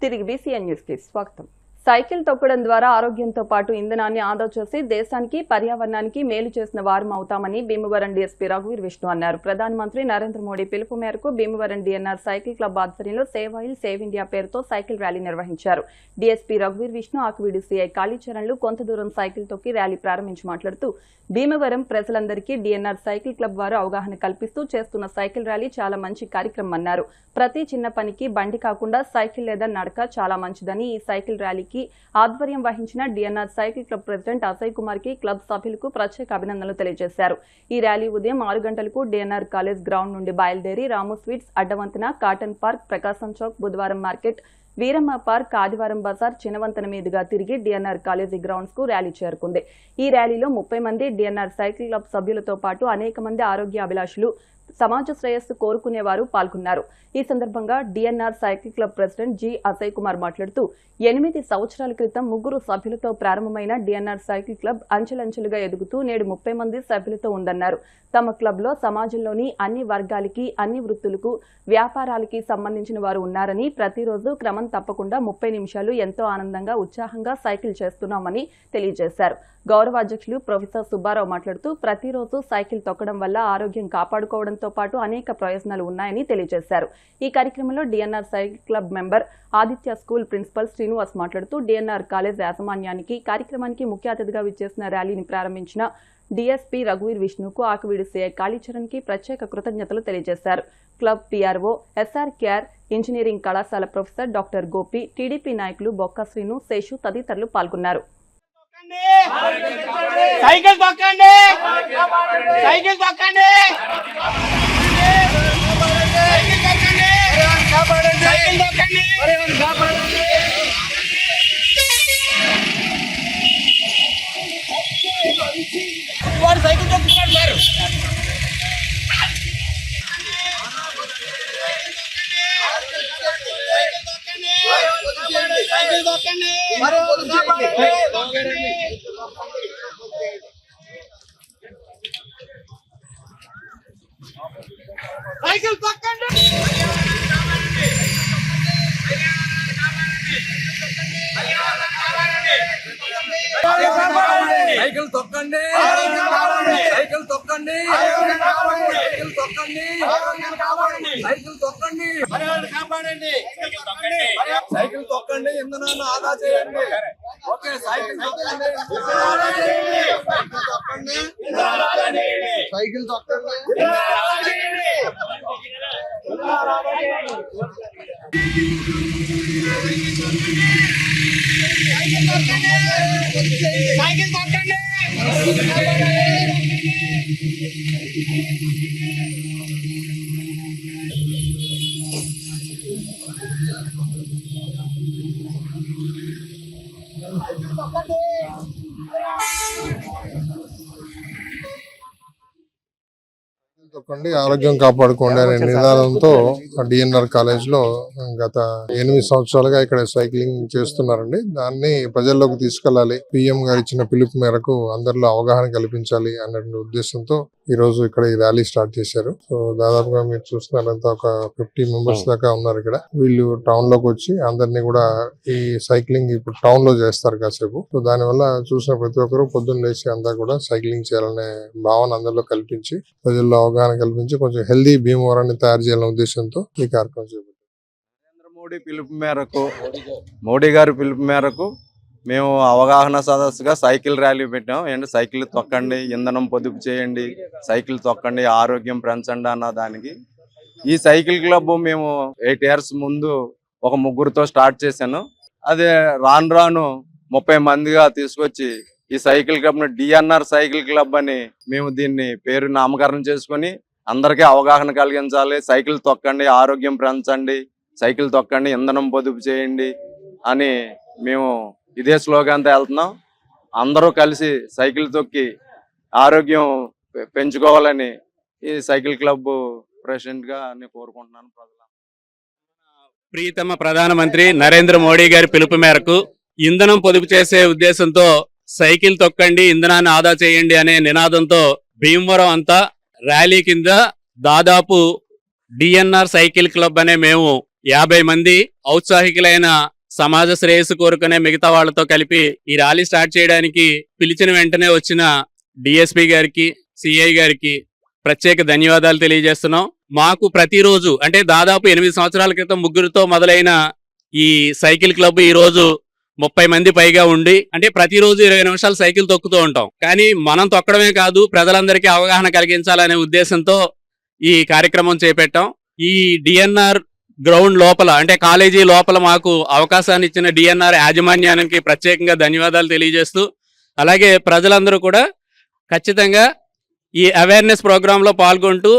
తిరిగి BCN news కి స్వాగతం. సైకిల్ తొక్కడం ద్వారా ఆరోగ్యంతో పాటు ఇంధనాన్ని ఆదా చేసి దేశానికి పర్యావరణానికి మేలు చేసిన వారం అవుతామని భీమవరం DSP రఘువీర్ విష్ణు అన్నారు. ప్రధానమంత్రి నరేంద్ర మోడీ పిలుపు మేరకు భీమవరం DNR సైకిల్ క్లబ్ ఆధ్వర్యంలో సేవ్ ఇండియా పేరుతో సైకిల్ ర్యాలీ నిర్వహించారు. DSP రఘువీర్ విష్ణు ఆకువీడు CI కాళీచరణ్లు కొంత దూరం సైకిల్ తొక్కి ర్యాలీ ప్రారంభించి మాట్లాడుతూ భీమవరం ప్రజలందరికీ DNR సైకిల్ క్లబ్ వారు అవగాహన కల్పిస్తూ చేస్తున్న సైకిల్ ర్యాలీ చాలా మంచి కార్యక్రమం అన్నారు. ప్రతి చిన్న పనికి బండి కాకుండా సైకిల్ లేదా నడక చాలా మంచిదని ఈ సైకిల్ ర్యాలీకి ఆధ్వర్యం వహించిన DNR cycle club president Ajay Kumar కి క్లబ్ సభ్యులకు ప్రత్యేక అభినందనలు తెలియజేశారు. ఈ ర్యాలీ ఉదయం 6 గంటలకు DNR కాలేజ్ గ్రౌండ్ నుండి బయలుదేరి రాము స్వీట్స్, అడ్డవంతెన, కాటన్ పార్క్, ప్రకాశం చౌక్, బుధవారం మార్కెట్, వీరమ్మ పార్క్, ఆదివారం బజార్, చినవంతెన మీదుగా తిరిగి DNR కాలేజీ గ్రౌండ్స్ కు ర్యాలీ చేరుకుంది. ఈ ర్యాలీలో 30 మంది DNR సైకిల్ క్లబ్ సభ్యులతో పాటు అనేక మంది ఆరోగ్య అభిలాషులు, సమాజ శ్రేయస్సు కోరుకునేవారు పాల్గొన్నారు. ఈ సందర్భంగా DNR cycle club president G. Ajay Kumar మాట్లాడుతూ 8 సంవత్సరాల క్రితం 3 సభ్యులతో ప్రారంభమైన DNR సైకిల్ క్లబ్ అంచెలంచెలుగా ఎదుగుతూ నేడు 30 మంది సభ్యులతో ఉందన్నారు. తమ క్లబ్ లో సమాజంలోని అన్ని వర్గాలకి, అన్ని వృత్తులకు, వ్యాపారాలకి సంబంధించిన వారు ఉన్నారని, ప్రతిరోజు క్రమం తప్పకుండా 30 నిమిషాలు ఎంతో ఆనందంగా, ఉత్సాహంగా సైకిల్ చేస్తున్నామని తెలియజేశారు. గౌరవ అధ్యక్షులు ప్రొఫెసర్ సుబ్బారావు మాట్లాడుతూ ప్రతిరోజు సైకిల్ తొక్కడం వల్ల ఆరోగ్యం కాపాడుకోవడంతో పాటు అనేక ప్రయోజనాలు ఉన్నాయని తెలియజేశారు. ఈ కార్యక్రమంలో DNR cycle club member Aditya school principal Srinivas మాట్లాడుతూ DNR కాలేజ్ యాజమాన్యానికి, కార్యక్రమానికి ముఖ్య అతిథిగా విచ్చేసిన ర్యాలీని ప్రారంభించిన DSP రఘువీర్ విష్ణుకు, ఆకువీడు CI కాళీచరణ్ కి ప్రత్యేక కృతజ్ఞతలు తెలియజేశారు. క్లబ్ PRO SRKR ఇంజనీరింగ్ కళాశాల ప్రొఫెసర్ డాక్టర్ గోపి, TDP నాయకులు బొక్క శ్రీను, శేషు తదితరులు పాల్గొన్నారు. సైకిల్ తొక్కండి, సైకిల్ తొక్కండి, సైకిల్ తొక్కండి. వాడు సైకిల్ తొక్కుతున్నాడు సార్. సైకిల్ తొక్కండి, సైకిల్ తొక్కండి. సైకిల్ తొక్కండి, సైకిల్ తొక్కండి, సైకిల్ తొక్కండి, సైకిల్ తొక్కండి, సైకిల్ తొక్కండి, ఇంధనాన్ని ఆదా చేయండి. ఓకే, సైకిల్ తొక్కండి, సైకిల్ తొక్కండి. సైకిల్ తొక్కండి. తొక్కండి, ఆరోగ్యం కాపాడుకోండి అనే నినాదంతో DNR కాలేజ్ లో గత 8 సంవత్సరాలుగా ఇక్కడ సైక్లింగ్ చేస్తున్నారండి. దాన్ని ప్రజల్లోకి తీసుకెళ్లాలి, PM గారు ఇచ్చిన పిలుపు మేరకు అందరిలో అవగాహన కల్పించాలి అనే ఉద్దేశంతో ఈ రోజు ఇక్కడ ఈ ర్యాలీ స్టార్ట్ చేశారు. సో దాదాపుగా మీరు చూస్తున్నారంతా ఒక 50 మెంబర్స్ దాకా ఉన్నారు ఇక్కడ. వీళ్ళు టౌన్ లోకి వచ్చి అందరినీ కూడా ఈ సైక్లింగ్ ఇప్పుడు టౌన్ లో చేస్తారు కాసేపు. సో దానివల్ల చూసిన ప్రతి ఒక్కరు పొద్దున్న లేచి అంతా కూడా సైక్లింగ్ చేయాలనే భావన అందరిలో కల్పించి, ప్రజల్లో అవగాహన కల్పించి కొంచెం హెల్దీ భీమవరాన్ని తయారు చేయాలనే ఉద్దేశంతో ఈ కార్యక్రమం చేపట్టారు. నరేంద్ర మోడీ పిలుపు మేరకు, మోడీ గారి పిలుపు మేరకు మేము అవగాహన సదస్సుగా సైకిల్ ర్యాలీ పెట్టాం. ఏంటి, సైకిల్ తొక్కండి, ఇంధనం పొదుపు చేయండి, సైకిల్ తొక్కండి, ఆరోగ్యం పెంచండి అన్న దానికి ఈ సైకిల్ క్లబ్ మేము 8 years ముందు ఒక 3 స్టార్ట్ చేశాను. అదే రాను రాను 30 మందిగా తీసుకొచ్చి ఈ సైకిల్ క్లబ్ ను DNR సైకిల్ క్లబ్ అని మేము దీన్ని పేరు నామకరణం చేసుకొని అందరికీ అవగాహన కలిగించాలి. సైకిల్ తొక్కండి, ఆరోగ్యం పెంచండి, సైకిల్ తొక్కండి, ఇంధనం పొదుపు చేయండి అని మేము ఇదే స్లోగన్తో వెళ్తున్నాం. అందరూ కలిసి సైకిల్ తొక్కి ఆరోగ్యం పెంచుకోవాలని ఈ సైకిల్ క్లబ్ ప్రెసిడెంట్ గా నేను కోరుకుంటున్నాను. ప్రియతమ ప్రధానమంత్రి నరేంద్ర మోడీ గారి పిలుపు మేరకు ఇంధనం పొదుపు చేసే ఉద్దేశంతో సైకిల్ తొక్కండి, ఇంధనాన్ని ఆదా చేయండి అనే నినాదంతో భీమవరం అంతా ర్యాలీ కింద దాదాపు DNR సైకిల్ క్లబ్ అనే మేము 50 మంది ఔత్సాహికులైన సమాజ శ్రేయస్సు కోరుకునే మిగతా వాళ్ళతో కలిపి ఈ ర్యాలీ స్టార్ట్ చేయడానికి పిలిచిన వెంటనే వచ్చిన డిఎస్పీ గారికి, సిఐ గారికి ప్రత్యేక ధన్యవాదాలు తెలియజేస్తున్నాం. మాకు ప్రతిరోజు అంటే దాదాపు 8 సంవత్సరాల క్రితం ముగ్గురితో మొదలైన ఈ సైకిల్ క్లబ్ ఈ రోజు 30 మంది పైగా ఉండి, అంటే ప్రతిరోజు 20 నిమిషాలు సైకిల్ తొక్కుతూ ఉంటాం. కానీ మనం తొక్కడమే కాదు, ప్రజలందరికీ అవగాహన కలిగించాలనే ఉద్దేశంతో ఈ కార్యక్రమం చేపట్టాం. ఈ డిఎన్ఆర్ గ్రౌండ్ లోపల అంటే కాలేజీ లోపల మాకు అవకాశాన్ని ఇచ్చిన డిఎన్ఆర్ యాజమాన్యానికి ప్రత్యేకంగా ధన్యవాదాలు తెలియజేస్తూ, అలాగే ప్రజలందరూ కూడా ఖచ్చితంగా ఈ అవేర్నెస్ ప్రోగ్రామ్ లో పాల్గొంటూ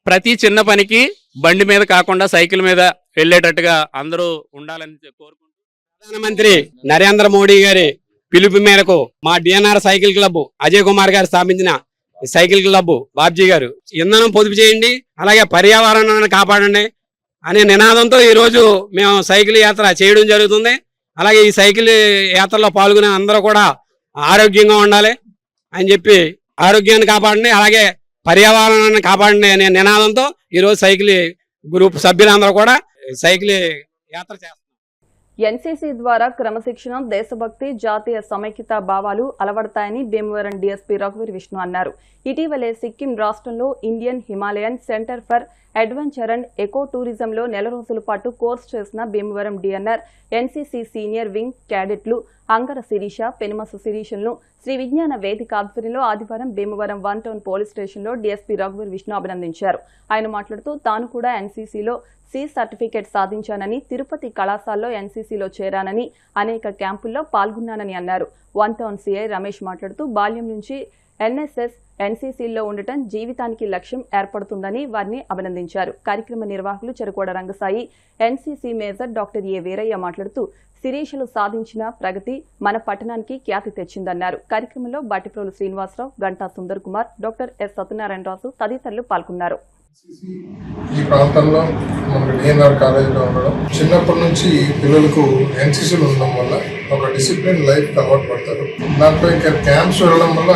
ప్రతి చిన్న పనికి బండి మీద కాకుండా సైకిల్ మీద వెళ్ళేటట్టుగా అందరూ ఉండాలని కోరుకుంటున్నాను. ప్రధానమంత్రి నరేంద్ర మోడీ గారి పిలుపు మేరకు మా DNR cycle club Ajay Kumar గారు స్థాపించిన సైకిల్ క్లబ్ బాబ్జీ గారు ఇంధనం పొదుపు చేయండి, అలాగే పర్యావరణాన్ని కాపాడండి అనే నినాదంతో ఈ రోజు మేము సైకిల్ యాత్ర చేయడం జరుగుతుంది. అలాగే ఈ సైకిల్ యాత్రలో పాల్గొనే అందరూ కూడా ఆరోగ్యంగా ఉండాలి అని చెప్పి, ఆరోగ్యాన్ని కాపాడండి అలాగే పర్యావరణాన్ని కాపాడండి అనే నినాదంతో ఈ రోజు సైకిల్ గ్రూప్ సభ్యులందరూ కూడా సైకిల్ యాత్ర చేస్తారు. ఎన్సీసీ ద్వారా క్రమశిక్షణ, దేశభక్తి, జాతీయ సమైక్యతా భావాలు అలవడతాయని భీమవరం డీఎస్పీ రఘువీర్ విష్ణు అన్నారు. ఇటీవలే సిక్కిం రాష్ట్రంలో Indian Himalayan centre for adventure and eco టూరిజంలో 4 రోజుల పాటు కోర్సు చేసిన Bhimavaram DNR NCC senior wing క్యాడెట్లు అంగర శిరీష, పెనుమస శిరీషలను శ్రీ విజ్ఞాన వేదిక ఆధ్వర్యంలో ఆదివారం భీమవరం 1 టౌన్ పోలీస్ స్టేషన్లో డీఎస్పీ రఘువీర్ విష్ణు అభినందించారు. ఆయన మాట్లాడుతూ తాను కూడా ఎన్సీసీలో సి సర్టిఫికేట్ సాధించానని, తిరుపతి కళాశాలలో ఎన్సీసీలో చేరానని, అనేక క్యాంపుల్లో పాల్గొన్నానని అన్నారు. 1 టౌన్ సిఐ రమేష్ మాట్లాడుతూ బాల్యం నుంచి ఎన్ఎస్ఎస్, ఎన్సీసీలో ఉండటం జీవితానికి లక్ష్యం ఏర్పడుతుందని వారిని అభినందించారు. కార్యక్రమ నిర్వాహకులు Cherukoda Rangasai, NCC major doctor A Veeraiah మాట్లాడుతూ శిరీషలు సాధించిన ప్రగతి మన పట్టణానికి ఖ్యాతి తెచ్చిందన్నారు. కార్యక్రమంలో బాటిప్రోలు శ్రీనివాసరావు, గంటా సుందర్ కుమార్, డాక్టర్ ఎస్ సత్యనారాయణరాజు తదితరులు పాల్గొన్నారు. ఈ ప్రాంతంలో మనకు డిఎన్ఆర్ కాలేజీలో ఉండడం, చిన్నప్పటి నుంచి పిల్లలకు ఎన్సీసీలు ఉండడం వల్ల ఒక డిసిప్లిన్ లైఫ్ అలవాటు పడతారు. దాంట్లో ఇంకా క్యాంప్స్ వెళ్ళడం వల్ల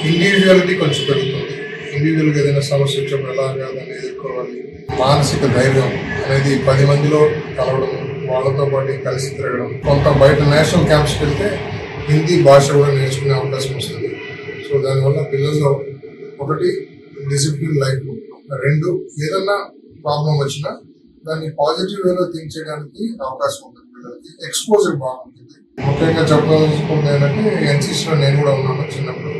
ఇండివిజువాలిటీ కొంచెం పెరుగుతుంది. ఇండివిజువల్గా ఏదైనా సమస్య వచ్చినప్పుడు ఎలాగా దాన్ని ఎదుర్కోవాలి, మానసిక ధైర్యం అనేది 10 మందిలో కలవడం, వాళ్ళతో పాటు కలిసి తిరగడం, కొంత బయట నేషనల్ క్యాంప్స్కి వెళ్తే హిందీ భాష కూడా నేర్చుకునే అవకాశం వస్తుంది. సో దానివల్ల పిల్లల్లో ఒకటి డిసిప్లిన్ లైఫ్, 2 ఏదన్నా ప్రాబ్లం వచ్చినా దాన్ని పాజిటివ్ వేలో థింక్ చేయడానికి అవకాశం ఉంటుంది. పిల్లలకి ఎక్స్పోజర్ బాగుంటుంది. ముఖ్యంగా చెప్పాలనుకుంది ఏంటంటే ఎన్సీసీలో నేను కూడా ఉన్నాను చిన్నప్పుడు.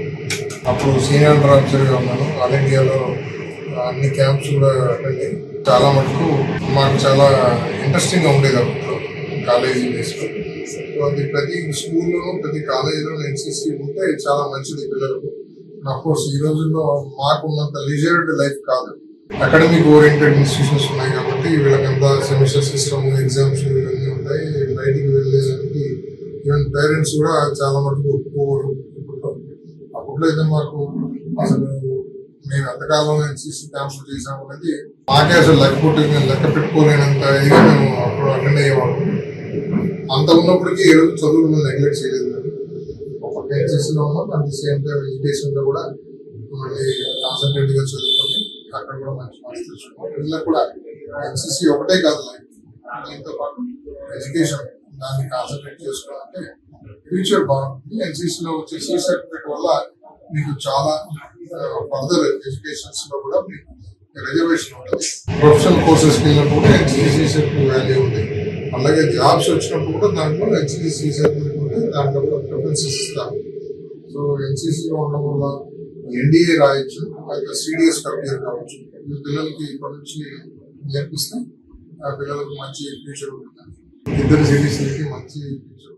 అప్పుడు సీనియర్ డ్రాప్చర్గా ఉన్నాను. ఆల్ ఇండియాలో అన్ని క్యాంప్స్ కూడా అటెండ్ అయ్యి చాలా మటుకు మాకు చాలా ఇంట్రెస్టింగ్గా ఉండేది అప్పుడు కాలేజీ డేస్లో. అది ప్రతి స్కూల్లోనూ ప్రతి కాలేజీలో ఎన్సీసీ ఉంటే చాలా మంచిది పిల్లలకు. అఫ్కోర్స్ ఈ రోజుల్లో మాకున్నంత లీజర్డ్ లైఫ్ కాదు, అకాడమిక్ ఓరియంటెడ్ ఇన్స్టిట్యూషన్స్ ఉన్నాయి కాబట్టి వీళ్ళకంతా సెమిస్టర్ సిస్టమ్, ఎగ్జామ్స్ ఇవన్నీ ఉంటాయి. బయటికి వెళ్ళేదానికి ఈవెన్ పేరెంట్స్ కూడా చాలా మటుకు ఒప్పుకోరు. అప్పట్లో అయితే మాకు అసలు మేము ఎంతకాలం ఎన్సీసీ క్యాంప్స్ చేసాము అనేది మాకే అసలు లెక్క పెట్టుకోలేనంత ఇదిగా మేము అప్పుడు అటెండ్ అయ్యేవాళ్ళం. అంత ఉన్నప్పటికీ ఏ రోజు చదువులు నెగ్లెక్ట్ చేయలేదు. ఒక ఎన్సీసీలో ఉన్నాం, అట్ ది సేమ్ టైం ఎడ్యుకేషన్లో కూడా మళ్ళీ కాన్సన్ట్రేట్గా చదువుకొని అక్కడ కూడా మంచి మార్క్స్ తెచ్చుకోవాలి. పిల్లలకు కూడా ఎన్సీసీ ఒకటే కాదు, దీంతో పాటు ఎడ్యుకేషన్ దాన్ని కాన్సన్ట్రేట్ చేసుకోవాలంటే ఫ్యూచర్ బాగుంటుంది. ఎన్సీసీలో వచ్చే సి సర్టిఫికేట్ వల్ల మీకు చాలా ఫర్దర్ ఎడ్యుకేషన్స్ లో కూడా మీకు రిజర్వేషన్ ఉంటుంది. ప్రొఫెషనల్ కోర్సెస్కి వెళ్ళినప్పుడు కూడా ఎన్సీసీ సర్టిఫికేట్ వాల్యూ ఉంది. అలాగే జాబ్స్ వచ్చినప్పుడు కూడా దాంట్లో ఎన్సీసీ సర్టిఫికేట్ ఉంటే దాంట్లో కూడా ప్రిఫరెన్సెస్ ఇస్తాము. సో ఎన్సీసీలో ఉండడం వల్ల ఎన్డీఏ రాయొచ్చు, అయితే సిడిఎస్ కంప్లీట్ కావచ్చు. మీ పిల్లలకి ఇప్పటి నుంచి నేర్పిస్తే ఆ పిల్లలకు మంచి ఫ్యూచర్ ఉంటుంది. 2 సిటీస్లకి మంచి ఫ్యూచర్.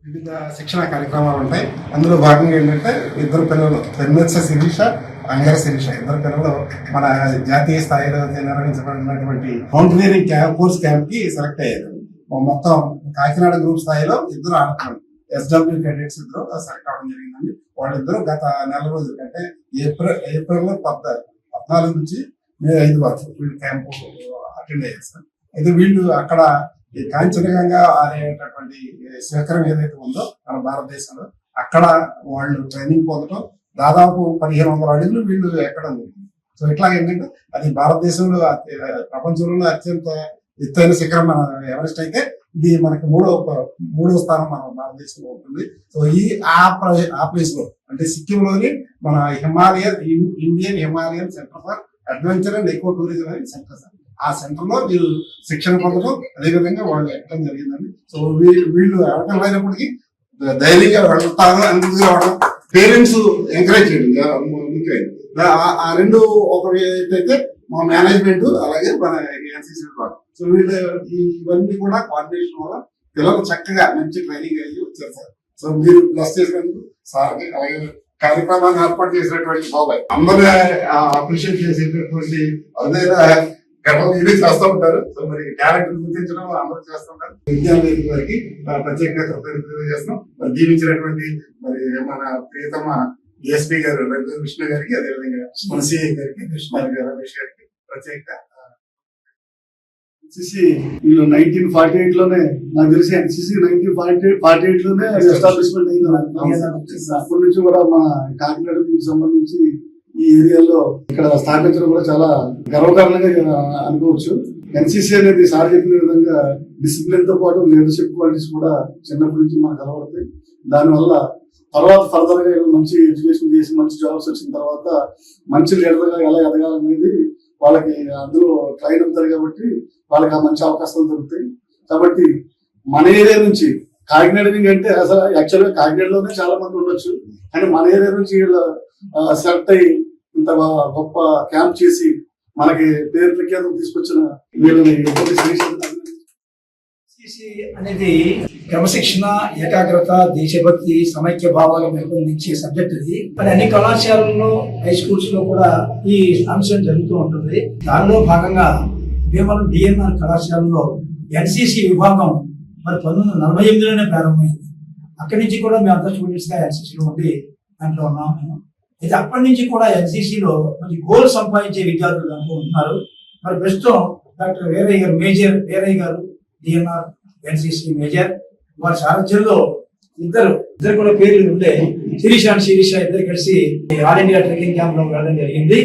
వివిధ శిక్షణ కార్యక్రమాలు ఉంటాయి. అందులో భాగంగా ఏంటంటే 2 పిల్లలు, పెనుమస శిరీష, అంగర శిరీష, 2 పిల్లలు మన జాతీయ స్థాయిలో నిర్వహించబడినటువంటి మౌంటైనరింగ్ కోర్స్ క్యాంప్ కి సెలెక్ట్ అయ్యారు. మొత్తం కాకినాడ గ్రూప్ స్థాయిలో 2 ఆడపిల్లలు, ఎస్డబ్ల్యూ క్యాడెట్స్ 2 సెలెక్ట్ అవ్వడం జరిగిందండి. వాళ్ళిద్దరూ గత 4 రోజులు అంటే ఏప్రిల్ 14 నుంచి మే 5 వరకు వీళ్ళు క్యాంపు అటెండ్ అయ్యారు సార్. అయితే వీళ్ళు అక్కడ ఈ కాంచనగంగా అనేటటువంటి శిఖరం ఏదైతే ఉందో మన భారతదేశంలో, అక్కడ వాళ్ళు ట్రైనింగ్ పొందడం, దాదాపు 1500 అడుగులు వీళ్ళు ఎక్కడం జరిగింది. సో ఇట్లా ఏంటంటే అది భారతదేశంలో ప్రపంచంలో అత్యంత ఎత్తైన శిఖరం మన ఎవరెస్ట్ అయితే ఇది మనకి మూడవ స్థానం మన భారతదేశంలో ఉంటుంది. సో ఆ ప్లేస్ లో అంటే సిక్కిం లోని మన Indian Himalayan centre for adventure and eco tourism అనే సెంటర్ సార్. ఆ సెంటర్ లో వీళ్ళు శిక్షణ పొందడం అదేవిధంగా వాళ్ళు ఎక్కడం జరిగిందండి. సో వీళ్ళు ఎవరికైనా అయినప్పటికీ ధైర్యంగా వెళ్తారు అనుకుని రావడం, పేరెంట్స్ ఎంకరేజ్ చేయడం ముఖ్యమైనది. ఆ రెండు ఒక అయితే మా మేనేజ్మెంట్ అలాగే మన ఎన్సీసీ సో వీళ్ళు ఇవన్నీ కూడా కోఆర్డినేషన్ వల్ల పిల్లలు చక్కగా మంచి ట్రైనింగ్ అయ్యి వచ్చారు సార్. సో మీరు ప్లస్ చేసినందుకు సార్కి అలాగే కార్యక్రమాన్ని ఏర్పాటు చేసినటువంటి బాబాయ్ అందరూ అప్రిషియేట్ చేసేటటువంటి అదే గర్వం ఇది చేస్తూ ఉంటారు. సో మరి టాలెంట్ గుర్తించడం అందరూ చేస్తూ ఉంటారు. విద్యావేదిక వారికి ప్రత్యేకంగా తెలియజేస్తున్నాం. మరి జీవించినటువంటి మరి మన ప్రియతమ డిఎస్పీ గారు విష్ణు గారికి అదేవిధంగా మన సిఐ గారికి రమేష్ గారికి ప్రత్యేక ఎన్సీసీ వీళ్ళు 1948 లోనే నాకు తెలిసి ఎన్సీసీ 1948 లోనే ఎస్టాబ్లిష్మెంట్ అయింది. అప్పటి నుంచి కూడా మన కాకినాడకి సంబంధించి ఈ ఏరియాలో ఇక్కడ స్థాపించడం కూడా చాలా గర్వకారణంగా అనుకోవచ్చు. ఎన్సీసీ అనేది సార్ చెప్పిన విధంగా డిసిప్లిన్ తో పాటు లీడర్షిప్ క్వాలిటీస్ కూడా చిన్నప్పటి నుంచి మనకు కనబడతాయి. దానివల్ల తర్వాత ఫర్దర్ గా మంచి ఎడ్యుకేషన్ చేసి మంచి జాబ్స్ వచ్చిన తర్వాత మంచి లీడర్ గా ఎలా ఎదగాలనేది వాళ్ళకి అందులో ట్రైన్ అవుతారు కాబట్టి వాళ్ళకి ఆ మంచి అవకాశాలు దొరుకుతాయి. కాబట్టి మన ఏరియా నుంచి కాకినాడ అంటే అసలు యాక్చువల్గా కాకినాడలోనే చాలా మంది ఉండొచ్చు, కానీ మన ఏరియా నుంచి వీళ్ళు సెలెక్ట్ అయ్యి ఇంత గొప్ప క్యాంప్ చేసి మనకి పేరు ప్రఖ్యాతం తీసుకొచ్చిన వీళ్ళని అనేది క్రమశిక్షణ, ఏకాగ్రత, దేశభక్తి, సమైక్య భావాలు పెంపొందించే సబ్జెక్ట్ ఇది. మరి అన్ని కళాశాలల్లో, హై స్కూల్స్ లో కూడా ఈ అంశం జరుగుతూ ఉంటుంది. దానిలో భాగంగా భీమవరం డిఎన్ఆర్ కళాశాలలో ఎన్సీసీ విభాగం మరి 1948లోనే ప్రారంభమైంది. అక్కడి నుంచి కూడా మేము అంతా స్టూడెంట్స్ గా ఎన్సీసీలో ఉండి దాంట్లో ఉన్నాం. అయితే అప్పటి నుంచి కూడా ఎన్సీసీలో మంచి గోల్ సంపాదించే విద్యార్థులు దాంట్లో ఉంటున్నారు. మరి ప్రస్తుతం డాక్టర్ వీరయ్య గారు, మేజర్ వీరయ్య గారు డిఎన్ఆర్ ఎన్సీసీ మేజర్, వారి సారథ్యంలో ఇద్దరు కూడా పేర్లు ఉండే శిరీష ఇద్దరు కలిసి ఆల్ ఇండియా ట్రైనింగ్ క్యాంప్ లో వెళ్ళడం జరిగింది.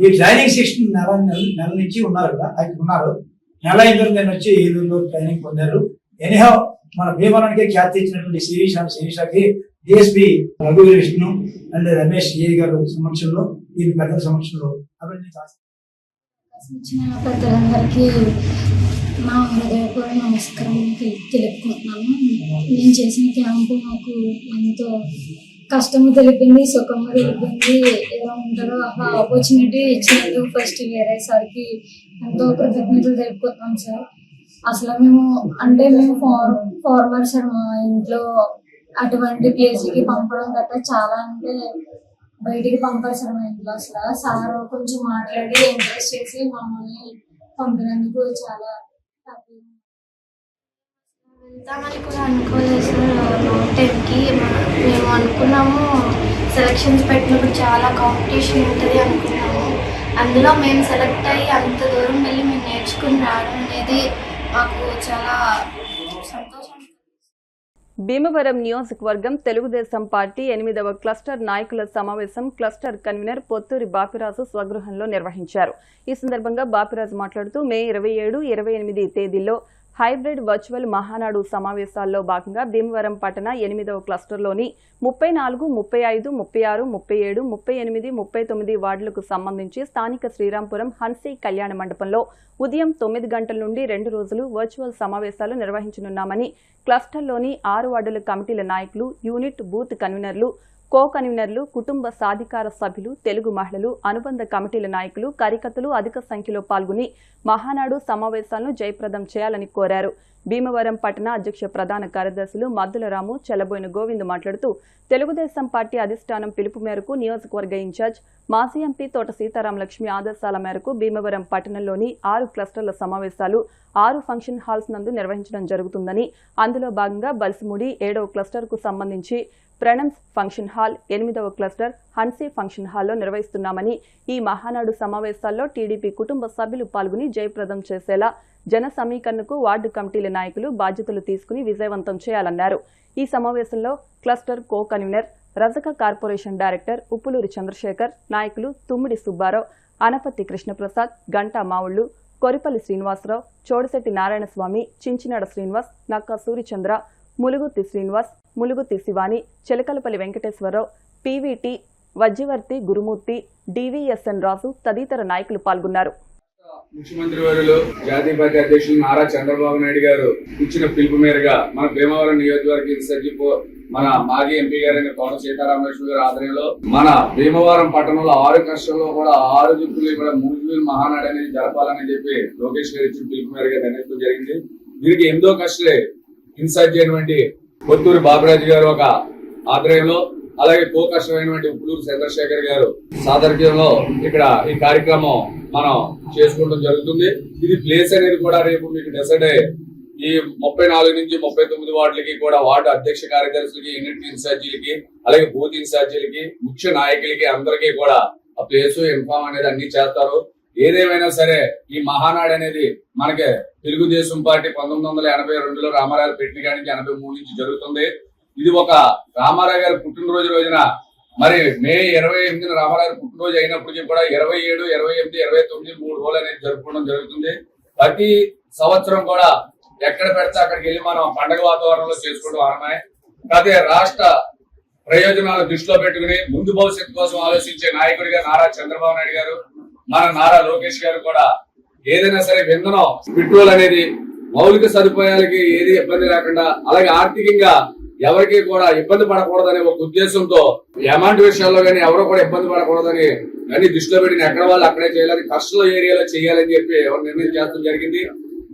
ఈ ట్రైనింగ్ సెక్షన్ నెల నుంచి ఉన్నారు. నెల ఇద్దరు నేను వచ్చి ఏలూరులో ట్రైనింగ్ పొందారు. ఎనీహౌ మన భీమవరానికి ఖ్యాతి ఇచ్చినటువంటి శిరీషకి డిఎస్పీ రఘువీర విష్ణు అండ్ రమేష్ ఏ గారు సమక్షంలో, ఈ పెద్దల సమక్షంలో పెద్దలందరికీ నా హృదయపూర్వక నమస్కారం తెలుపుకుంటున్నాను. నేను చేసిన క్యాంపు నాకు ఎంతో కష్టము తెలిపింది, సుఖము తెలిపింది. ఎలా ఉంటారో ఆ ఆపర్చునిటీ ఇచ్చినందుకు ఫస్ట్ వేరే సార్కి ఎంతో కృతజ్ఞతలు తెలుపుకుంటున్నాం సార్. అసలు మేము ఫార్మర్ సార్, మా ఇంట్లో అటువంటి ప్లేస్కి పంపడం గట్రా చాలా అంటే బయటికి పంపారు సార్. మా ఇంట్లో అసలు సార్ కొంచెం మాట్లాడి ఎంకరేజ్ చేసి మమ్మల్ని పంపినందుకు చాలా వెళ్తామని కూడా అనుకోలేదు సార్. నోట్ 10కి మేము అనుకున్నాము, సెలక్షన్స్ పెట్టినప్పుడు చాలా కాంపిటీషన్ ఉంటుంది అనుకున్నాము. అందులో మేము సెలెక్ట్ అయ్యి అంత దూరం వెళ్ళి మేము నేర్చుకుని రావడం అనేది మాకు చాలా సంతోషం. భీమవరం నియోజకవర్గం తెలుగుదేశం పార్టీ 8వ క్లస్టర్ నాయకుల సమావేశం క్లస్టర్ కన్వీనర్ పొత్తూరి బాపిరాజు స్వగృహంలో నిర్వహించారు. ఈ సందర్భంగా బాపిరాజు మాట్లాడుతూ మే 27, 28 తేదీల్లో హైబ్రిడ్ వర్చువల్ మహానాడు సమావేశాల్లో భాగంగా భీమవరం పట్టణ 8వ క్లస్టర్లోని 34, 35, 36, 37, 38, 39 వార్డులకు సంబంధించి స్థానిక శ్రీరాంపురం హన్సీ కళ్యాణ మండపంలో ఉదయం 9 గంటల నుండి 2 రోజులు వర్చువల్ సమావేశాలు నిర్వహించనున్నామని క్లస్టర్లోని 6 వార్డుల కమిటీల నాయకులు, యూనిట్, బూత్ కన్వీనర్లు, కో కన్వీనర్లు, కుటుంబ సాధికార సభ్యులు, తెలుగు మహిళలు, అనుబంధ కమిటీల నాయకులు, కార్యకర్తలు అధిక సంఖ్యలో పాల్గొని మహానాడు సమావేశాలను జయప్రదం చేయాలని కోరారు. భీమవరం పట్టణ అధ్యక్ష ప్రధాన కార్యదర్శులు మద్దుల రాము, చెల్లబోయిన గోవింద్ మాట్లాడుతూ తెలుగుదేశం పార్టీ అధిష్టానం పిలుపు మేరకు నియోజకవర్గ ఇన్ఛార్జ్ మాజీ ఎంపీ తోట సీతారాం లక్ష్మి ఆదేశాల మేరకు భీమవరం పట్టణంలోని 6 క్లస్టర్ల సమావేశాలు 6 ఫంక్షన్ హాల్స్ నందు నిర్వహించడం జరుగుతుందని, అందులో భాగంగా బల్సిముడి 7వ క్లస్టర్ కు సంబంధించి ప్రణమ్స్ ఫంక్షన్ హాల్, 8వ క్లస్టర్ హన్సీ ఫంక్షన్ హాల్లో నిర్వహిస్తున్నామని, ఈ మహానాడు సమావేశాల్లో టీడీపీ కుటుంబ సభ్యులు పాల్గొని జయప్రదం చేసేలా జన సమీకరణకు వార్డు కమిటీల నాయకులు బాధ్యతలు తీసుకుని విజయవంతం చేయాలన్నారు. ఈ సమావేశంలో క్లస్టర్ కో కన్వీనర్, రజక కార్పొరేషన్ డైరెక్టర్ ఉప్పులూరి చంద్రశేఖర్, నాయకులు తుమ్మిడి సుబ్బారావు, అనపత్తి కృష్ణప్రసాద్, గంటా మావుళ్లు, కొరిపల్లి శ్రీనివాసరావు, చోడశెట్టి నారాయణస్వామి, చించినాడ శ్రీనివాస్, నక్కా సూరిచంద్ర, ములుగుత్తి శ్రీనివాస్, ములుగుత్తి శివాని, చిలకలపల్లి వెంకటేశ్వరరావు, పీవీటీ, వజ్జివర్తి గురుమూర్తి, డివిఎస్ఎన్ రాజు తదితర నాయకులు పాల్గొన్నారు. ముఖ్యమంత్రి వర్యులు జాతీయ పార్టీ అధ్యక్షులు నారా చంద్రబాబు నాయుడు గారు ఇచ్చిన పిలుపు మేరగా మన భీమవరం నియోజకవర్గ ఇన్ఛార్జి మన మాజీ ఎంపీ గారైన కోట సీతారామలక్ష్మి గారి ఆధ్వర్యంలో మన భీమవరం పట్టణంలో 6 కష్టాల్లో కూడా 6 దిక్కులు కూడా 3 మహానాడు అనేది జరపాలని చెప్పి లోకేష్ గారు ఇచ్చిన పిలుపు మేరగా నిర్ణయించడం జరిగింది. దీనికి 8వ కష్టే ఇన్ఛార్జి అయినటువంటి కొత్తూరు బాబురాజు గారు ఒక ఆధ్వర్యంలో, అలాగే కో కష్టమైనటువంటి ఉప్పులూరు చంద్రశేఖర్ గారు సాదర్యంలో ఇక్కడ ఈ కార్యక్రమం మనం చేసుకోవడం జరుగుతుంది. ఇది ప్లేస్ అనేది కూడా రేపు మీకు డిసైడ్ అయ్యి ఈ 34 నుంచి 39 వార్డులకి కూడా వార్డు అధ్యక్ష కార్యదర్శులకి, యూనిట్ ఇన్ఛార్జీలకి, అలాగే బూత్ ఇన్ఛార్జీలకి, ముఖ్య నాయకులకి అందరికీ కూడా ఆ ప్లేస్ ఇన్ఫార్మ్ అనేది అన్ని చేస్తారు. ఏదేమైనా సరే ఈ మహానాడు అనేది మనకి తెలుగుదేశం పార్టీ 1982లో రామారావు పెట్టిన కాడి నుంచి 83 నుంచి జరుగుతుంది. ఇది ఒక రామారావు గారి పుట్టినరోజు రోజున మరి మే 28న రామారావు పుట్టినరోజు అయినప్పటికీ కూడా 27, 28, 29 3 రోజులు అనేది జరుపుకోవడం జరుగుతుంది. ప్రతి సంవత్సరం కూడా ఎక్కడ పెడితే అక్కడికి వెళ్ళి మనం పండగ వాతావరణంలో చేసుకోవడం ఆనమాయి. అదే రాష్ట్ర ప్రయోజనాలు దృష్టిలో పెట్టుకుని ముందు భవిష్యత్తు కోసం ఆలోచించే నాయకుడిగా నారా చంద్రబాబు నాయుడు గారు, మన నారా లోకేష్ గారు కూడా ఏదైనా సరే ఇంధనం పెట్రోల్ అనేది మౌలిక సదుపాయాలకి ఏది ఇబ్బంది లేకుండా, అలాగే ఆర్థికంగా ఎవరికి కూడా ఇబ్బంది పడకూడదనే ఒక ఉద్దేశంతో అమౌంట్ విషయాల్లో కానీ ఎవరు కూడా ఇబ్బంది పడకూడదని అన్ని దృష్టిలో పెట్టిన ఎక్కడ వాళ్ళు అక్కడే చేయాలని, కష్టల ఏరియాలో చేయాలని చెప్పి నిర్ణయం చేయడం జరిగింది.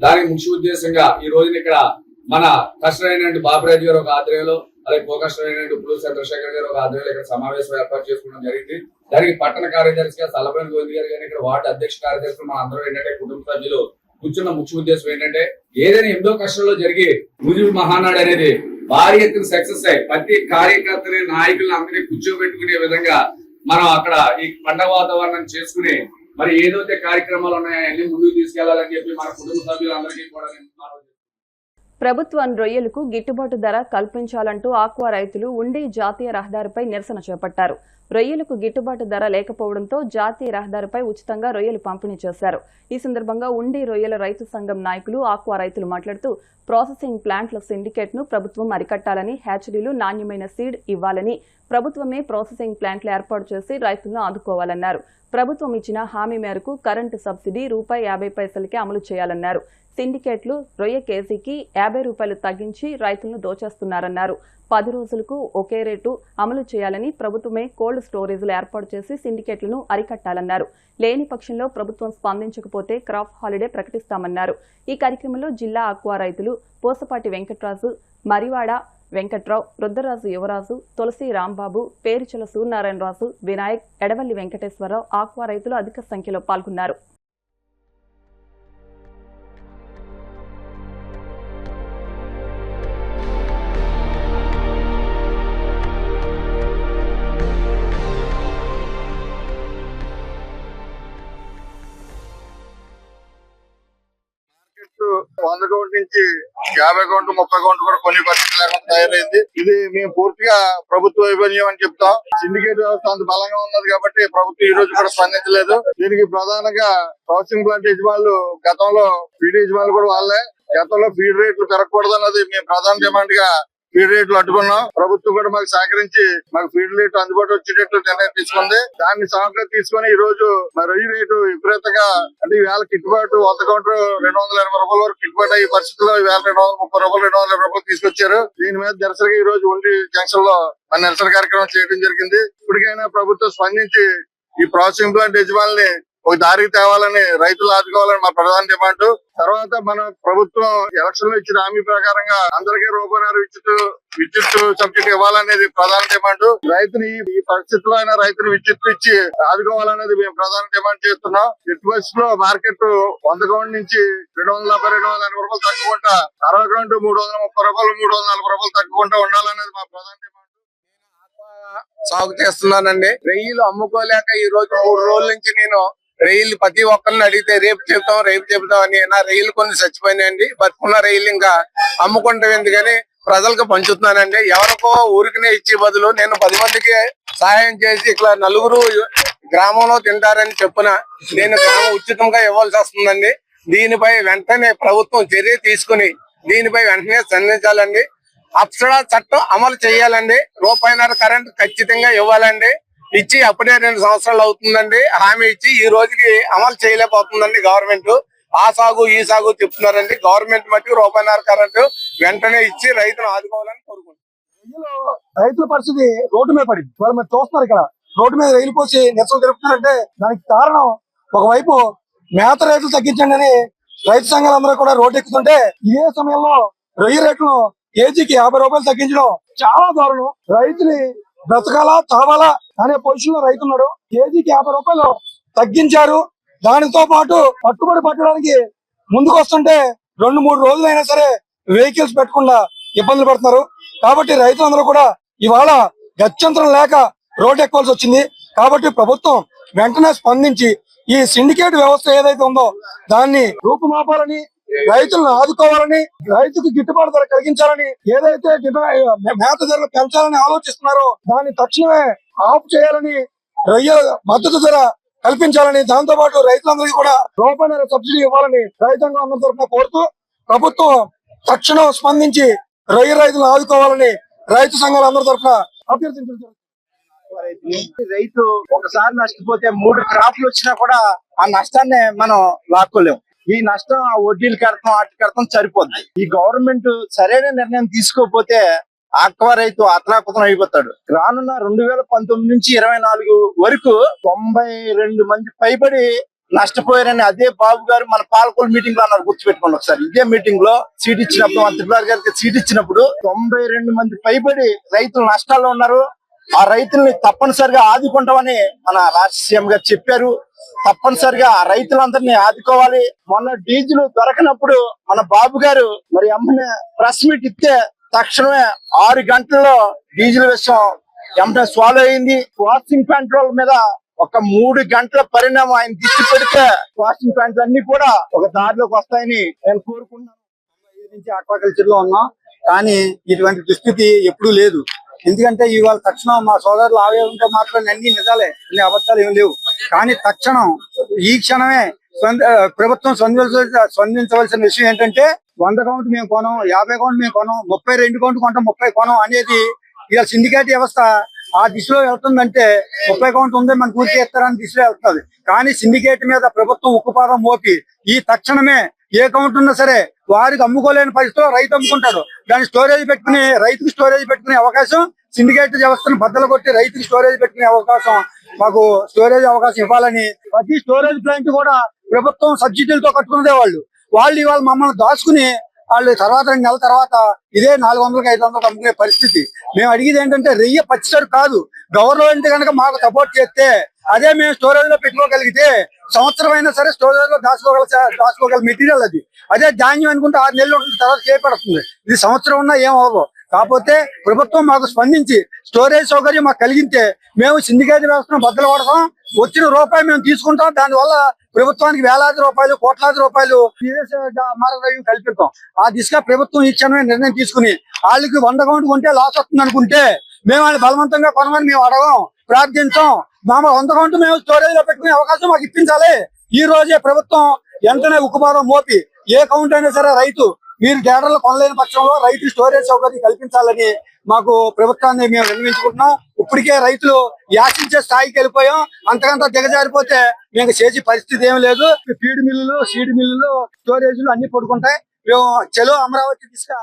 దానికి ముఖ్య ఉద్దేశంగా ఈ రోజున ఇక్కడ మన కష్టమైనటువంటి బాబురాజు గారు ఒక ఆధ్వర్యంలో, అలాగే కో కష్టమైనటువంటి ఉప్పులూరు చంద్రశేఖర్ గారు ఒక ఆధ్వర్యంలో ఇక్కడ సమావేశం ఏర్పాటు చేసుకోవడం జరిగింది. దానికి పట్టణ కార్యదర్శిగా సలభన్ గోవింద్ గారు కానీ ఇక్కడ వార్డు అధ్యక్ష కార్యదర్శులు మన అందరూ ఏంటంటే కుటుంబ సభ్యులు కూర్చున్న ముఖ్య ఉద్దేశం ఏంటంటే ఏదైనా 8వ కష్టంలో జరిగి ముజిబ్ మహానాడు అనేది భారీ ఎత్తున సక్సెస్ అయ్యి ప్రతి కార్యకర్తని నాయకులను అందరినీ కూర్చోబెట్టుకునే విధంగా మనం అక్కడ ఈ పండగ వాతావరణం చేసుకుని మరి ఏదైతే కార్యక్రమాలు ఉన్నాయో అన్ని ముందుకు తీసుకెళ్లాలని చెప్పి మన కుటుంబ సభ్యులందరికీ కూడా ప్రభుత్వం రొయ్యలకు గిట్టుబాటు ధర కల్పించాలంటూ ఆక్వా రైతులు ఉండి జాతీయ రహదారిపై నిరసన చేపట్టారు. రొయ్యలకు గిట్టుబాటు ధర లేకపోవడంతో జాతీయ రహదారిపై ఉచితంగా రొయ్యలు పంపిణీ చేశారు. ఈ సందర్భంగా ఉండి రొయ్యల రైతు సంఘం నాయకులు ఆక్వా రైతులు మాట్లాడుతూ ప్రాసెసింగ్ ప్లాంట్ల సిండికేట్ ను ప్రభుత్వం అరికట్టాలని, హ్యాచరీలు నాణ్యమైన సీడ్ ఇవ్వాలని, ప్రభుత్వమే ప్రాసెసింగ్ ప్లాంట్లు ఏర్పాటు చేసి రైతులను ఆదుకోవాలన్నారు. ప్రభుత్వం ఇచ్చిన హామీ మేరకు కరెంటు సబ్సిడీ ₹50 అమలు చేయాలన్నారు. సిండికేట్లు రొయ్య కేజీకి ₹50 తగ్గించి రైతులను దోచేస్తున్నారన్నారు. 10 రోజులకు ఒకే రేటు అమలు చేయాలని, ప్రభుత్వమే కోల్డ్ స్టోరేజ్లు ఏర్పాటు చేసి సిండికేట్లను అరికట్టాలన్నారు. లేని పక్షంలో ప్రభుత్వం స్పందించకపోతే క్రాప్ హాలిడే ప్రకటిస్తామన్నారు. ఈ కార్యక్రమంలో జిల్లా ఆక్వా రైతులు పోసపాటి వెంకట్రాజు, మరివాడ వెంకట్రావు, రుద్రరాజు యువరాజు, తులసి రాంబాబు, పేరుచల సూర్యనారాయణరాజు, వినాయక్, ఎడవల్లి వెంకటేశ్వరరావు ఆక్వా రైతులు అధిక సంఖ్యలో పాల్గొన్నారు. $100 నుంచి 50 30 కూడా కొన్ని పరిస్థితులు లేకుండా తయారైంది. ఇది మేము పూర్తిగా ప్రభుత్వ వైఫల్యం అని చెప్తాం. సిండికేట్ వ్యవస్థ అంత బలంగా ఉన్నది కాబట్టి ప్రభుత్వం ఈ రోజు కూడా స్పందించలేదు. దీనికి ప్రధానంగా ప్రాసెసింగ్ ప్లాంట్ యజమానులు, గతంలో ఫీడ్ యజమానులు కూడా వాళ్ళే, గతంలో ఫీడ్ రేట్లు పెరగకూడదు అన్నది మేము ప్రధాన డిమాండ్ గా ఫీడ్ రేట్లు అడ్డుకున్నాం. ప్రభుత్వం కూడా మాకు సహకరించి మాకు ఫీడ్ రేట్ అందుబాటు వచ్చేటట్లు నిర్ణయం తీసుకుంది. దాన్ని సహకారం తీసుకుని ఈ రోజు రొయ్య రేటు విపరీతంగా, అంటే ఈవేళ గిట్టుబాటు 100 కౌంటర్ ₹220 వరకు గిట్టుబాటు అయ్యే పరిస్థితుల్లో ఈవేళ ₹230, ₹240 తీసుకొచ్చారు. దీని మీద నిరసనగా ఈ రోజు ఉండి జంక్షన్ లో మన నిరసన కార్యక్రమం చేయడం జరిగింది. ఇప్పటికైనా ప్రభుత్వం స్పందించి ఈ ప్రాసెసింగ్ ప్లాంట్ యజమానుల్ని ఒక దారికి తేవాలని, రైతులు ఆదుకోవాలని మా ప్రధాన డిమాండ్. తర్వాత మన ప్రభుత్వం ఎలక్షన్ లో ఇచ్చిన హామీ ప్రకారంగా అందరికీ రూపాయలు విద్యుత్ సబ్సిడీ ఇవ్వాలనేది ప్రధాన డిమాండ్. రైతుని ఈ పరిస్థితిలో అయినా రైతులు విద్యుత్ ఇచ్చి ఆదుకోవాలనేది మేము ప్రధాన డిమాండ్ చేస్తున్నాం. ఎట్టి పరిస్థితిలో మార్కెట్ 100 కౌంట్ నుంచి ₹270, ₹280 తగ్గుకుంటా, 60 కౌంట్ ₹330, ₹340 తగ్గుకుంటా ఉండాలనేది మా ప్రధాన డిమాండ్. సాగు చేస్తున్నానండి. రొయ్యలు అమ్ముకోలేక ఈ రోజు 3 రోజుల నుంచి నేను రొయ్యలు ప్రతి ఒక్కరిని అడిగితే రేపు చెబుతాం అని, నా రొయ్యలు కొన్ని చచ్చిపోయినాయండి. బతుకున్న రొయ్యలు ఇంకా అమ్ముకుంటాం ఎందుకని ప్రజలకు పంచుతున్నానండి. ఎవరికో ఊరికినే ఇచ్చే బదులు నేను 10 మందికి సహాయం చేసి ఇట్లా నలుగురు గ్రామంలో తింటారని చెప్పున నేను గ్రామం ఉచితంగా ఇవ్వాల్సి వస్తుందండి. దీనిపై వెంటనే ప్రభుత్వం చర్య తీసుకుని దీనిపై వెంటనే స్పందించాలండి. అప్సరా చట్టం అమలు చేయాలండి. రూపాయిన్నర కరెంట్ ఖచ్చితంగా ఇవ్వాలండి. ఇచ్చి అప్పుడే 2 సంవత్సరాలు అవుతుందండి. హామీ ఇచ్చి ఈ రోజుకి అమలు చేయలేకపోతుందండి గవర్నమెంట్. ఆ సాగు ఈ సాగు చెప్తున్నారండి. గవర్నమెంట్ మట్టి రూపాయిన్నర కరెంటు వెంటనే ఇచ్చి రైతును ఆదుకోవాలని కోరుకుంటున్నాం. రైతుల పరిస్థితి రోడ్డు మీద పడింది. వాళ్ళు మీరు చూస్తున్నారు ఇక్కడ రోడ్డు మీద రైలు పోసి నిరసన జరుపుతున్నారంటే దానికి కారణం ఒకవైపు మేత రేట్లు తగ్గించండి అని రైతు సంఘాలందరూ కూడా రోడ్డు ఎక్కుతుంటే ఇదే సమయంలో రొయ్య రేట్లను కేజీకి 50 రూపాయలు తగ్గించడం చాలా దారుణం. రైతుని బ్రతకాలా చావాలా అనే పొజిషన్ లో రైతున్నాడు. కేజీకి 50 రూపాయలు తగ్గించారు. దానితో పాటు పట్టుబడి పట్టడానికి ముందుకు వస్తుంటే 2-3 రోజులైనా సరే వెహికల్స్ పెట్టకుండా ఇబ్బందులు పడుతున్నారు. కాబట్టి రైతులందరూ కూడా ఇవాళ గత్యంతరం లేక రోడ్డు ఎక్కాల్సి వచ్చింది. కాబట్టి ప్రభుత్వం వెంటనే స్పందించి ఈ సిండికేట్ వ్యవస్థ ఏదైతే ఉందో దాన్ని రూపుమాపాలని, రైతులను ఆదుకోవాలని, రైతుకు గిట్టుబాటు ధర కలిగించాలని, ఏదైతే మేత ధరలు పెంచాలని ఆలోచిస్తున్నారో దాన్ని తక్షణమే ఆఫ్ చేయాలని, రొయ్య మద్దతు ధర కల్పించాలని, దాంతో పాటు రైతులందరికీ కూడా రూపాయిన్నర సబ్సిడీ ఇవ్వాలని రైతాంగం అందరి తరఫున కోరుతూ ప్రభుత్వం తక్షణం స్పందించి రొయ్య రైతులను ఆదుకోవాలని రైతు సంఘాల అందరి తరఫున అభ్యర్థించారు. రైతు ఒకసారి నష్టపోతే 3 క్రాప్లు వచ్చినా కూడా ఆ నష్టాన్ని మనం లాక్కోలేము. ఈ నష్టం ఆ వడ్డీలు కడతాం వాటి కడతాం సరిపోద్ది. ఈ గవర్నమెంట్ సరైన నిర్ణయం తీసుకోకపోతే ఆక్వా రైతు అతలాకుతం అయిపోతాడు. రానున్న 2019 నుంచి 24 వరకు 92 మంది పైబడి నష్టపోయారని అదే బాబు గారు మన పాలకొల్లు మీటింగ్ లో అన్నారు. గుర్తుపెట్టుకోండి ఒకసారి. ఇదే మీటింగ్ లో సీట్ ఇచ్చినప్పుడు మంత్రి గారికి సీట్ ఇచ్చినప్పుడు 92 మంది పైబడి రైతులు నష్టాల్లో ఉన్నారు. ఆ రైతుల్ని తప్పనిసరిగా ఆదుకుంటామని మన రాష్ట్ర సీఎం గారు చెప్పారు. తప్పనిసరిగా ఆ రైతులందరినీ ఆదుకోవాలి. మొన్న డీజిల్ దొరకనప్పుడు మన బాబు గారు మరి అమ్మని ప్రెస్ మీట్ ఇస్తే తక్షణమే 6 గంటల్లో డీజిల్ విషయం వెంటనే సాల్వ్ అయింది. వాషింగ్ పెట్రోల్ మీద ఒక 3 గంటల పరిణామం ఆయన దృష్టి పెడితే వాషింగ్ ప్యాంట్లు అన్ని కూడా ఒక దారిలోకి వస్తాయని నేను కోరుకున్నాను. నుంచి ఆక్వాకల్చర్ లో ఉన్నాం, కానీ ఇటువంటి దుస్థితి ఎప్పుడూ లేదు. ఎందుకంటే ఇవాళ తక్షణం మా సోదరులు ఆవేదంతో మాత్రం అన్ని నిజాలే, అన్ని అబద్ధాలు ఏమి లేవు. కానీ తక్షణం ఈ క్షణమే ప్రభుత్వం స్పందించవలసిన విషయం ఏంటంటే 100 కౌంట్ మేము కొనం, 50 కౌంట్ మేము కొనం, 32 కౌంట్ కొంటాం, 30 కొనం అనేది ఇవాళ సిండికేట్ వ్యవస్థ ఆ దిశలో వెళ్తుందంటే 30 కౌంట్ ఉందే మన పూర్తి చేస్తారని దిశలో వెళ్తుంది. కానీ సిండికేట్ మీద ప్రభుత్వం ఉక్కుపాదం మోపి ఈ తక్షణమే ఏ కౌంట్ ఉన్నా సరే వారికి అమ్ముకోలేని పరిస్థితిలో రైతు అమ్ముకుంటాడు. దాన్ని స్టోరేజ్ పెట్టుకుని రైతుకు స్టోరేజ్ పెట్టుకునే అవకాశం, సిండికేట్ వ్యవస్థను బద్దలు కొట్టి రైతుకి స్టోరేజ్ పెట్టుకునే అవకాశం, మాకు స్టోరేజ్ అవకాశం ఇవ్వాలని. ప్రతి స్టోరేజ్ ప్లాంట్ కూడా ప్రభుత్వం సబ్సిడీలతో కట్టుకునేదే వాళ్ళు ఇవాళ మమ్మల్ని దాచుకుని వాళ్ళు తర్వాత 2 నెలల తర్వాత ఇదే 400కి 500కి అమ్ముకునే పరిస్థితి. మేము అడిగేది ఏంటంటే రొయ్య పచ్చిసరు కాదు, గవర్నమెంట్ కనుక మాకు సపోర్ట్ చేస్తే అదే మేము స్టోరేజ్ లో పెట్టుకోగలిగితే సంవత్సరం అయినా సరే స్టోరేజ్ లో దాచుకోగల మెటీరియల్ అది. అదే ధాన్యం అనుకుంటే 6 నెలలు ఉంటుంది, తర్వాత చేపడుతుంది. ఇది సంవత్సరం ఉన్నా ఏం అవ్వదు. కాకపోతే ప్రభుత్వం మాకు స్పందించి స్టోరేజ్ సౌకర్యం మాకు కలిగితే మేము సిండికేట్ వ్యవస్థను బద్దలు కొడతాం, వచ్చిన రూపాయి మేము తీసుకుంటాం. దానివల్ల ప్రభుత్వానికి వేలాది రూపాయలు, కోట్లాది రూపాయలు మార్గం కల్పిస్తాం. ఆ దిశగా ప్రభుత్వం ఈ క్షణమే నిర్ణయం తీసుకుని వాళ్ళకి 100 కౌంట్ కొంటే లాస్ వస్తుంది అనుకుంటే మేము వాళ్ళు బలవంతంగా కొనమని మేము అడగం, ప్రార్థించాం. మా 100 కౌంట్ మేము స్టోరేజ్ లో పెట్టుకునే అవకాశం మాకు ఇప్పించాలి. ఈ రోజే ప్రభుత్వం వెంటనే ఉక్కుపాదం మోపి ఏ కౌంట్ అయినా సరే రైతు మీరు థియేటర్లు కొనలేని పక్షంలో రైతు స్టోరేజ్ సౌకర్యం కల్పించాలని మాకు ప్రభుత్వాన్ని మేము నిర్ణయించుకుంటున్నాం. ఇప్పటికే రైతులు యాచించే స్థాయికి వెళ్ళిపోయాం. అంతకంతా దిగజారిపోతే మేము చేసే పరిస్థితి ఏమి లేదు. ఫీడ్ మిల్లులు, సీడ్ మిల్లులు, స్టోరేజ్లు అన్ని పడుకుంటాయి. మేము చెలో అమరావతి దిశగా.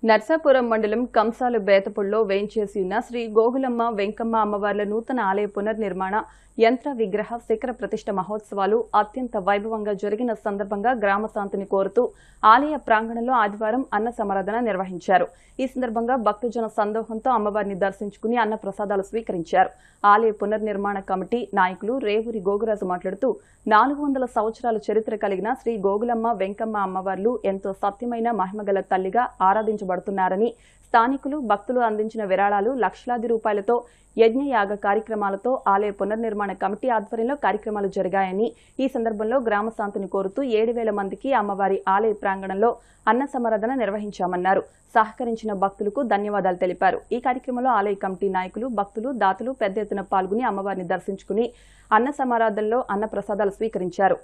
నర్సాపురం మండలం కంసాలు బేతపుల్లో వేంచేసి ఉన్న శ్రీ గోగులమ్మ వెంకమ్మ అమ్మవార్ల నూతన ఆలయ పునర్నిర్మాణ యంత్ర విగ్రహ శిఖర ప్రతిష్ఠ మహోత్సవాలు అత్యంత వైభవంగా జరిగిన సందర్భంగా గ్రామ శాంతిని కోరుతూ ఆలయ ప్రాంగణంలో ఆదివారం అన్న సమారాధన నిర్వహించారు. ఈ సందర్భంగా భక్తజన సందోహంతో అమ్మవారిని దర్శించుకుని అన్న ప్రసాదాలు స్వీకరించారు. ఆలయ పునర్నిర్మాణ కమిటీ నాయకులు రేవూరి గోగురాజు మాట్లాడుతూ 400 సంవత్సరాల చరిత్ర కలిగిన శ్రీ గోగులమ్మ వెంకమ్మ అమ్మవార్లు ఎంతో సత్యమైన మహిమగల తల్లిగా ఆరాధించబడుతున్నారు. పడుతున్నారని, స్థానికులు భక్తులు అందించిన విరాళాలు లక్షలాది రూపాయలతో యజ్ఞయాగ కార్యక్రమాలతో ఆలయ పునర్నిర్మాణ కమిటీ ఆధ్వర్యంలో కార్యక్రమాలు జరిగాయని, ఈ సందర్భంలో గ్రామ శాంతిని కోరుతూ 7,000 మందికి అమ్మవారి ఆలయ ప్రాంగణంలో అన్న సమరాధన నిర్వహించామన్నారు. సహకరించిన భక్తులకు ధన్యవాదాలు తెలిపారు. ఈ కార్యక్రమంలో ఆలయ కమిటీ నాయకులు, భక్తులు, దాతలు పెద్ద ఎత్తున పాల్గొని అమ్మవారిని దర్శించుకుని అన్న సమారాధనలో అన్న ప్రసాదాలు స్వీకరించారు.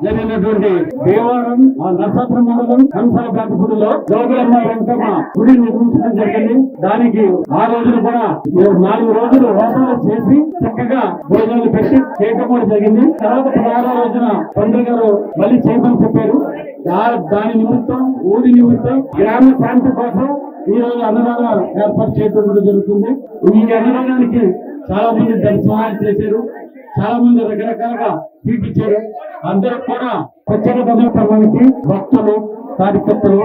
జరిగినటువంటి దేవారం నర్సాపురం మండలం హంసాలపేటలో జోగులమ్మ వెంకమ్మ గుడి నిర్మించడం జరిగింది. దానికి ఆ రోజులు కూడా 4 రోజులు రోసాలు చేసి చక్కగా భోజనాలు పెట్టి చేయడం కూడా జరిగింది. తర్వాత 16వ రోజున పంతులు గారు మళ్ళీ చేయమని చెప్పారు. దాని నిమిత్తం ఊరి నిమిత్తం గ్రామ శాంతి కోసం ఈ రోజు అన్నదానం ఏర్పాటు చేయడం కూడా జరుగుతుంది. ఈ అన్నదానానికి చాలా మంది దర్శనాలు చేశారు, చాలా మంది రకరకాలుగా చూపించారు. అందరూ కూడా ప్రత్యేక ధన్యవాదానికి భక్తులు, కార్యకర్తలు,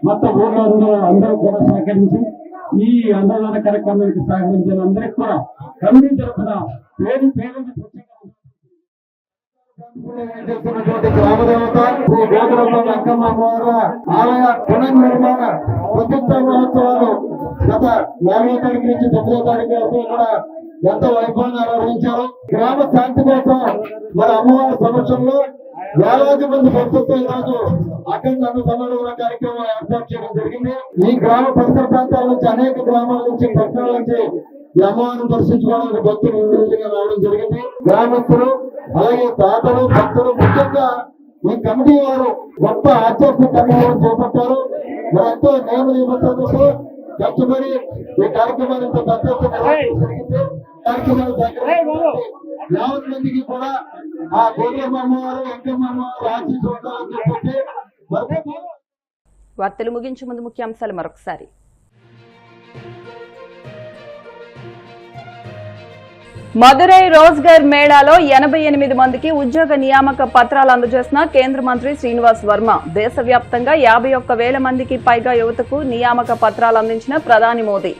మొత్తం ఊళ్ళో అందరూ కూడా సహకరించి ఈ అన్నదాన కార్యక్రమానికి సహకరించిన అందరికి కూడా కమిటీ తరఫున పేరు చేస్తున్నటువంటి గ్రామదేవత శ్రీ గోగులమ్మ వెంకమ్మ అమ్మవారి ఆలయ పునర్నిర్మాణ ప్రతిష్ట మహోత్సవాలు గత 4వ తారీఖు నుంచి 9వ తారీఖు వరకు కూడా ఎంతో వైభవంగా నిర్వహించారు. గ్రామ శాంతి కోసం మన అమ్మవారి సమక్షంలో వేలాది మంది భక్తులతో ఈరోజు అఖండ అన్న సమారోహణ కార్యక్రమం ఏర్పాటు చేయడం జరిగింది. ఈ గ్రామ పరిసర ప్రాంతాల నుంచి అనేక గ్రామాల నుంచి పట్టణాల నుంచి ఈ అమ్మవారిని దర్శించుకోవడానికి భక్తులు రావడం జరిగింది. గ్రామస్తులు అలాగే దాతలు, భక్తులు, ముఖ్యంగా ఈ కమిటీ వారు గొప్ప ఆధ్యాత్మిక కార్యక్రమం చేపట్టారు. ఎంతో నియమ నిబంధనలతో కష్టపడి ఈ కార్యక్రమాన్ని జరిగింది. కార్యక్రమాలు 50 మందికి కూడా ఆ గోగులమ్మ అమ్మవారు, వెంకమ్మ అమ్మవారు ఆశీస్సు ఉండాలని చెప్పి వార్తలు ముగించే ముందు ముఖ్యాంశాలు మరొకసారి. మదురై రోజ్గార్ మేళాలో 88 మందికి ఉద్యోగ నియామక పత్రాలు అందజేసిన కేంద్ర మంత్రి శ్రీనివాస్ వర్మ. దేశవ్యాప్తంగా 51,000 మందికి పైగా యువతకు నియామక పత్రాలు అందించిన ప్రధాని మోదీ.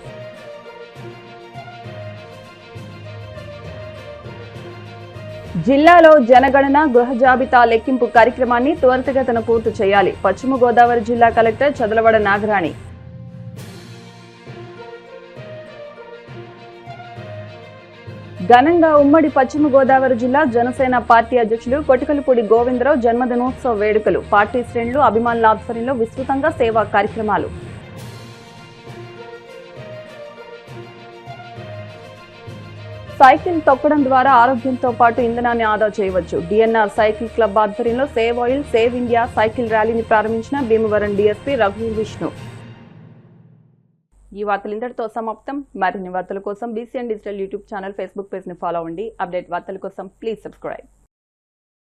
జిల్లాలో జనగణన గృహ జాబితా లెక్కింపు కార్యక్రమాన్ని త్వరితగతిన పూర్తి చేయాలి. పశ్చిమ గోదావరి జిల్లా కలెక్టర్ చదలవడ నాగరాణి. ఘనంగా ఉమ్మడి పశ్చిమ గోదావరి జిల్లా జనసేన పార్టీ అధ్యక్షులు కొటికలపూడి గోవిందరావు జన్మదినోత్సవ వేడుకలు. పార్టీ శ్రేణులు, అభిమానుల ఆధ్వర్యంలో విస్తృతంగా సేవా కార్యక్రమాలు. సైకిల్ తొక్కడం ద్వారా ఆరోగ్యంతో పాటు ఇంధనాన్ని ఆదా చేయవచ్చు. డిఎన్ఆర్ సైకిల్ క్లబ్ ఆధ్వర్యంలో save oil save India cycle ర్యాలీని ప్రారంభించిన భీమవరం డీఎస్పీ రఘువీర్ విష్ణు. ఈ వార్తలు ఇంతటితో సమాప్తం. మరిన్ని వార్తల కోసం BCN digital YouTube channel, Facebook page ని ఫాలో అవ్వండి. అప్డేట్ వార్తల కోసం ప్లీజ్ సబ్స్క్రైబ్.